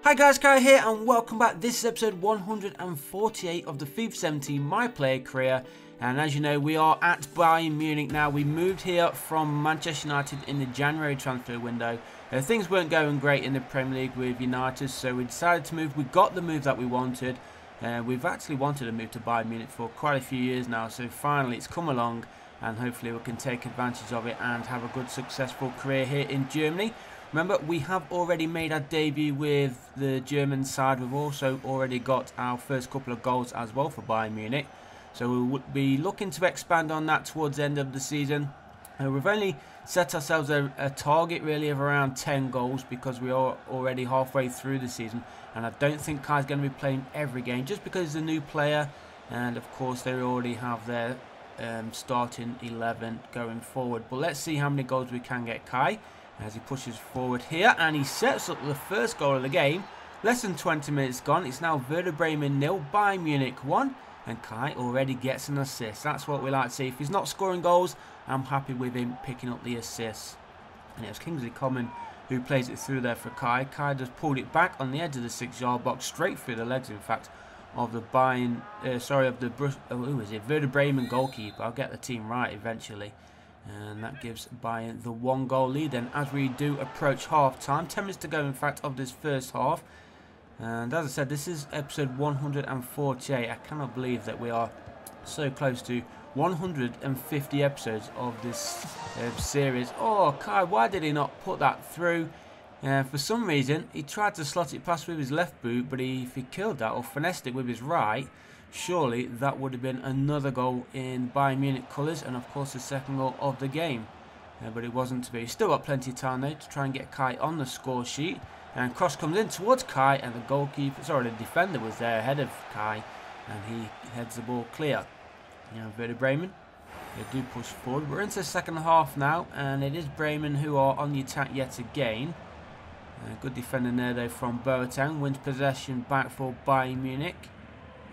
Hi guys, Kai here and welcome back. This is episode 148 of the FIFA 17 My Player career, and as you know we are at Bayern Munich now. We moved here from Manchester United in the January transfer window. Things weren't going great in the Premier League with United, so we decided to move. We got the move that we wanted. We've actually wanted to move to Bayern Munich for quite a few years now, so finally it's come along and hopefully we can take advantage of it and have a good successful career here in Germany. Remember, we have already made our debut with the German side. We've also already got our first couple of goals as well for Bayern Munich. So we would be looking to expand on that towards the end of the season. We've only set ourselves a target really of around 10 goals because we are already halfway through the season. And I don't think Kai's going to be playing every game just because he's a new player. And of course they already have their starting 11 going forward. But let's see how many goals we can get Kai as he pushes forward here, and he sets up the first goal of the game. Less than 20 minutes gone. It's now Werder Bremen 0, Bayern Munich 1, and Kai already gets an assist. That's what we like to see. If he's not scoring goals, I'm happy with him picking up the assists. And it was Kingsley Coman who plays it through there for Kai. Kai just pulled it back on the edge of the 6-yard box, straight through the legs, in fact, of the Werder Bremen goalkeeper. I'll get the team right eventually. And that gives Bayern the 1-goal lead then as we do approach half time. 10 minutes to go in fact of this first half. And as I said, this is episode 148. I cannot believe that we are so close to 150 episodes of this series. Oh, Kai, why did he not put that through? For some reason, he tried to slot it past with his left boot, but if he killed that or finessed it with his right, surely that would have been another goal in Bayern Munich colours, and of course the second goal of the game. But it wasn't to be. He's still got plenty of time though to try and get Kai on the score sheet. And cross comes in towards Kai, and the goalkeeper, sorry, the defender was there ahead of Kai, and he heads the ball clear. Werder Bremen, they do push forward. We're into the second half now, and it is Bremen who are on the attack yet again. Good defending there though from Boateng. Wins possession back for Bayern Munich.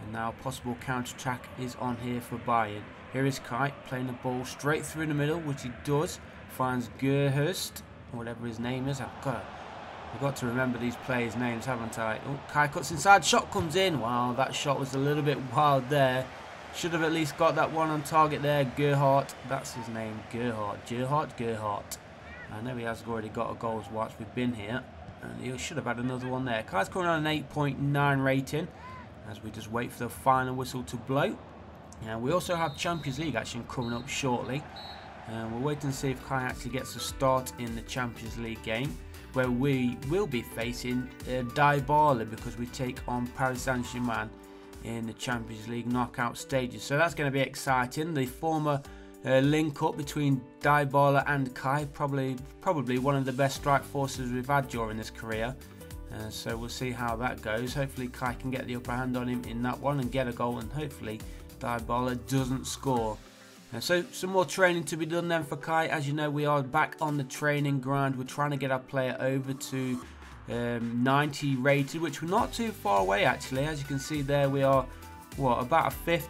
And now possible counter-attack is on here for Bayern. Here is Kai playing the ball straight through the middle, which he does. Finds Gerhurst, or whatever his name is. I've got to remember these players' names, haven't I? Oh, Kai cuts inside, shot comes in. Wow, that shot was a little bit wild there. Should have at least got that one on target there. Gerhardt, that's his name, Gerhardt. Gerhardt. I know he has already got a goal whilst we've been here. And he should have had another one there. Kai's coming on an 8.9 rating. As we just wait for the final whistle to blow. And we also have Champions League action coming up shortly. And we're waiting to see if Kai actually gets a start in the Champions League game, where we will be facing Dybala because we take on Paris Saint-Germain in the Champions League knockout stages. So that's going to be exciting. The former link up between Dybala and Kai, probably one of the best strike forces we've had during this career. So we'll see how that goes. Hopefully Kai can get the upper hand on him in that one and get a goal, and hopefully Dybala doesn't score. So some more training to be done then for Kai. As you know, we are back on the training ground. We're trying to get our player over to 90 rated, which we're not too far away actually. As you can see there, we are about a fifth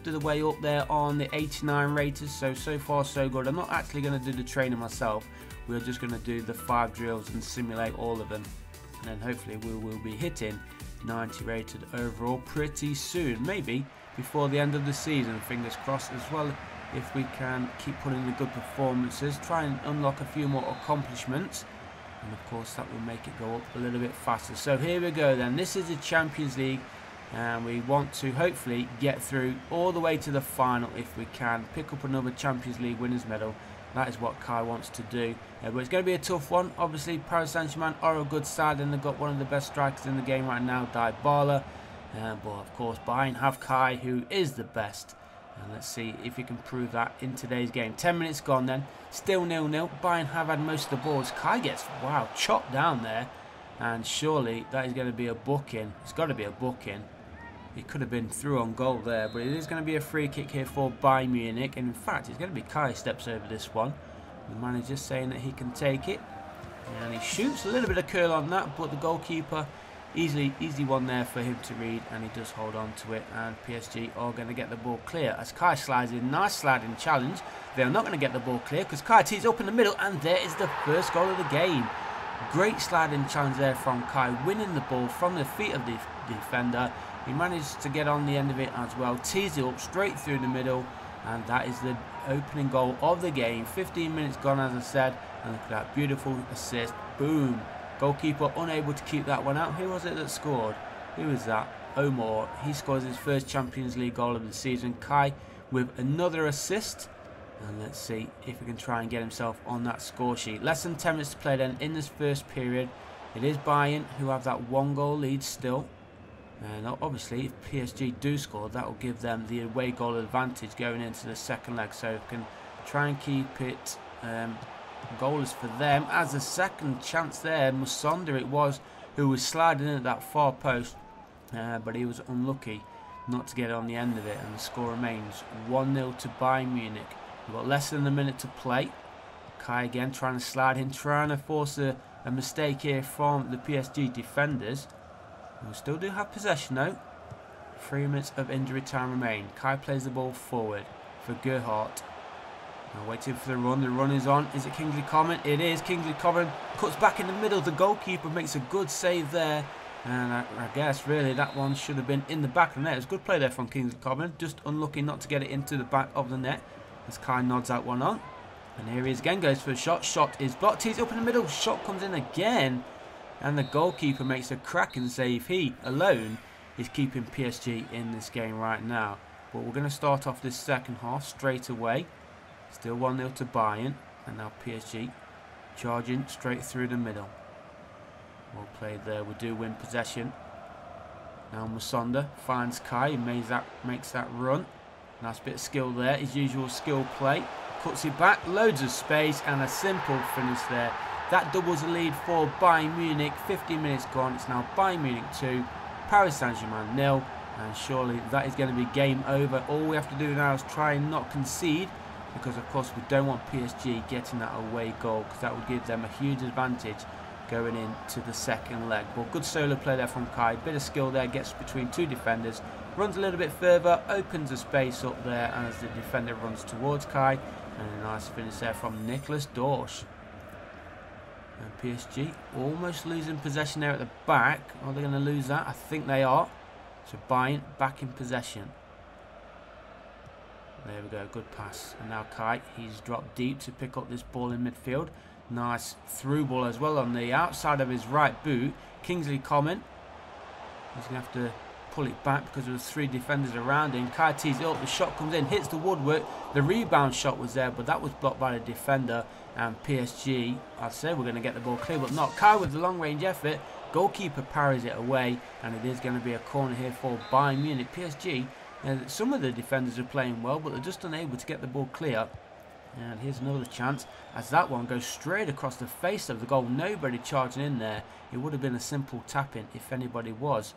of the way up there on the 89 rated. So far so good. I'm not actually going to do the training myself. We're just going to do the 5 drills and simulate all of them, and then hopefully we will be hitting 90 rated overall pretty soon, maybe before the end of the season, fingers crossed as well. If we can keep putting in the good performances, try and unlock a few more accomplishments, and of course that will make it go up a little bit faster. So here we go then. This is the Champions League, and we want to hopefully get through all the way to the final if we can, pick up another Champions League winners medal. That is what Kai wants to do. But it's going to be a tough one. Obviously, Paris Saint-Germain are a good side, and they've got one of the best strikers in the game right now, Dybala. But of course, Bayern have Kai, who is the best. And let's see if he can prove that in today's game. 10 minutes gone then. Still 0-0. Bayern have had most of the balls. Kai gets, wow, chopped down there. And surely that is going to be a booking. It's got to be a booking. He could have been through on goal there, but it is going to be a free kick here for Bayern Munich. And in fact, it's going to be Kai steps over this one. The manager saying that he can take it. And he shoots a little bit of curl on that, but the goalkeeper, easy one there for him to read, and he does hold on to it. And PSG are going to get the ball clear as Kai slides in. Nice sliding challenge. They're not going to get the ball clear because Kai tees up in the middle, and there is the first goal of the game. Great sliding challenge there from Kai, winning the ball from the feet of the defender. He managed to get on the end of it as well, tease it up straight through the middle, and that is the opening goal of the game. 15 minutes gone, as I said, and look at that beautiful assist. Boom. Goalkeeper unable to keep that one out. Who was it that scored? Who was that? Omar. He scores his first Champions League goal of the season. Kai with another assist. And let's see if he can try and get himself on that score sheet. Less than 10 minutes to play then in this first period. It is Bayern who have that 1-goal lead still. And obviously if PSG do score, that will give them the away goal advantage going into the second leg. So if we can try and keep it goalless for them. As a second chance there, Musonda it was who was sliding in at that far post. But he was unlucky not to get on the end of it. And the score remains 1-0 to Bayern Munich. We've got less than a minute to play. Kai again trying to slide in, trying to force a mistake here from the PSG defenders. We still do have possession though. 3 minutes of injury time remain. Kai plays the ball forward for Gerhardt. Now waiting for the run. The run is on. Is it Kingsley Coman? It is. Kingsley Coman cuts back in the middle. The goalkeeper makes a good save there. And I guess really that one should have been in the back of the net. It was a good play there from Kingsley Coman. Just unlucky not to get it into the back of the net. As Kai nods that one on. And here he is again, goes for a shot. Shot is blocked. He's up in the middle. Shot comes in again. And the goalkeeper makes a cracking save. He alone is keeping PSG in this game right now. But we're going to start off this second half straight away. Still 1-0 to Bayern. And now PSG charging straight through the middle. Well played there. We do win possession. Now Musonda finds Kai. He makes that run. Nice bit of skill there. His usual skill play. Cuts it back. Loads of space and a simple finish there. That doubles the lead for Bayern Munich. 15 minutes gone. It's now Bayern Munich 2. Paris Saint-Germain 0. And surely that is going to be game over. All we have to do now is try and not concede. Because of course we don't want PSG getting that away goal. Because that would give them a huge advantage going into the second leg. Well, good solo play there from Kai. Bit of skill there. Gets between two defenders. Runs a little bit further, opens a space up there as the defender runs towards Kai. And a nice finish there from Nicholas Dorsch. And PSG almost losing possession there at the back. Are they going to lose that? I think they are. So Bayern back in possession. There we go, good pass. And now Kai, he's dropped deep to pick up this ball in midfield. Nice through ball as well on the outside of his right boot. Kingsley Coman. He's going to have to pull it back because there was three defenders around him. Kai tees it up, the shot comes in, hits the woodwork. The rebound shot was there, but that was blocked by the defender. And PSG, I'd say we're going to get the ball clear, but not. Kai with the long range effort. Goalkeeper parries it away, and it is going to be a corner here for Bayern Munich. PSG, some of the defenders are playing well, but they're just unable to get the ball clear. And here's another chance as that one goes straight across the face of the goal. Nobody charging in there. It would have been a simple tap-in if anybody was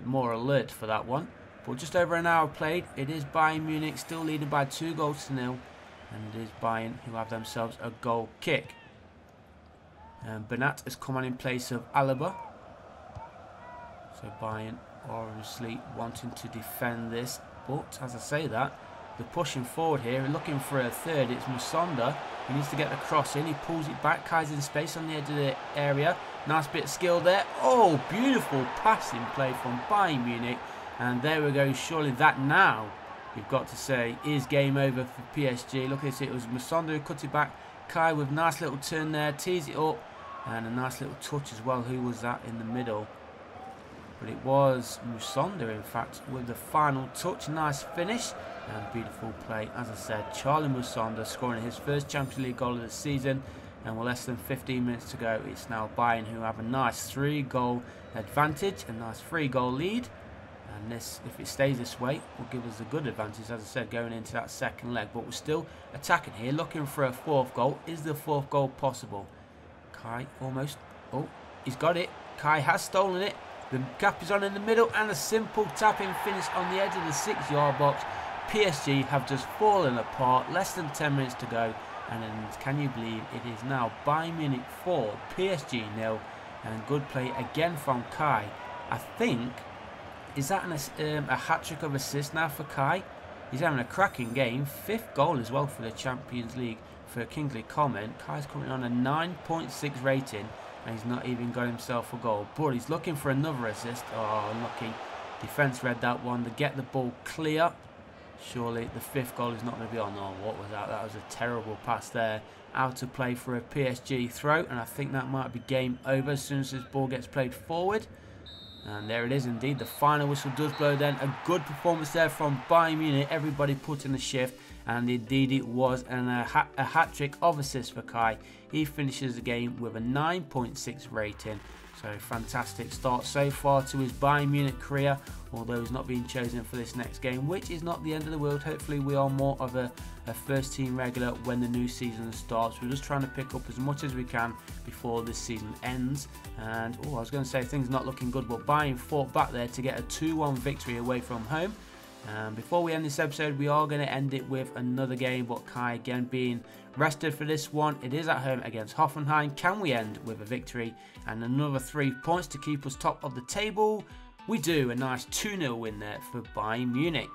more alert for that one. But just over an hour played. It is Bayern Munich still leading by 2-0. And it is Bayern who have themselves a goal kick. And Bernat has come on in place of Alaba. So Bayern obviously wanting to defend this. But as I say that, they're pushing forward here, looking for a third. It's Musonda. He needs to get the cross in. He pulls it back. Kai's in space on the edge of the area. Nice bit of skill there. Oh, beautiful passing play from Bayern Munich. And there we go. Surely that now, you've got to say, is game over for PSG. Look at this. It was Musonda who cut it back. Kai with nice little turn there. Tees it up. And a nice little touch as well. Who was that in the middle? But it was Musonda, in fact, with the final touch. Nice finish. And beautiful play, as I said. Charlie Musonda scoring his first Champions League goal of the season. And with less than 15 minutes to go, it's now Bayern who have a nice 3-goal advantage. A nice 3-goal lead. And this, if it stays this way, will give us a good advantage, as I said, going into that second leg. But we're still attacking here, looking for a fourth goal. Is the fourth goal possible? Kai almost. Oh, he's got it. Kai has stolen it. The gap is on in the middle. And a simple tap-in finish on the edge of the 6-yard box. PSG have just fallen apart. Less than 10 minutes to go. And then, can you believe it is now Bayern Munich 4, PSG 0. And good play again from Kai. I think, is that a hat-trick of assists now for Kai? He's having a cracking game. 5th goal as well for the Champions League for Kingsley Coman. Kai's coming on a 9.6 rating. and he's not even got himself a goal. But he's looking for another assist. Oh, unlucky. Defence read that one. To get the ball clear. Surely the 5th goal is not going to be on. Oh, what was that? That was a terrible pass there. Out of play for a PSG throw, and I think that might be game over as soon as this ball gets played forward. And there it is indeed. The final whistle does blow then. A good performance there from Bayern Munich. Everybody put in the shift. And indeed it was. And a hat-trick of assists for Kai. He finishes the game with a 9.6 rating. So fantastic start so far to his Bayern Munich career. Although he's not being chosen for this next game, which is not the end of the world. Hopefully we are more of a first team regular when the new season starts. We're just trying to pick up as much as we can before this season ends. And I was going to say things not looking good, but Bayern fought back there to get a 2-1 victory away from home. Before we end this episode, we are going to end it with another game, but Kai again being rested for this one. It is at home against Hoffenheim. Can we end with a victory and another 3 points to keep us top of the table? We do. A nice 2-0 win there for Bayern Munich.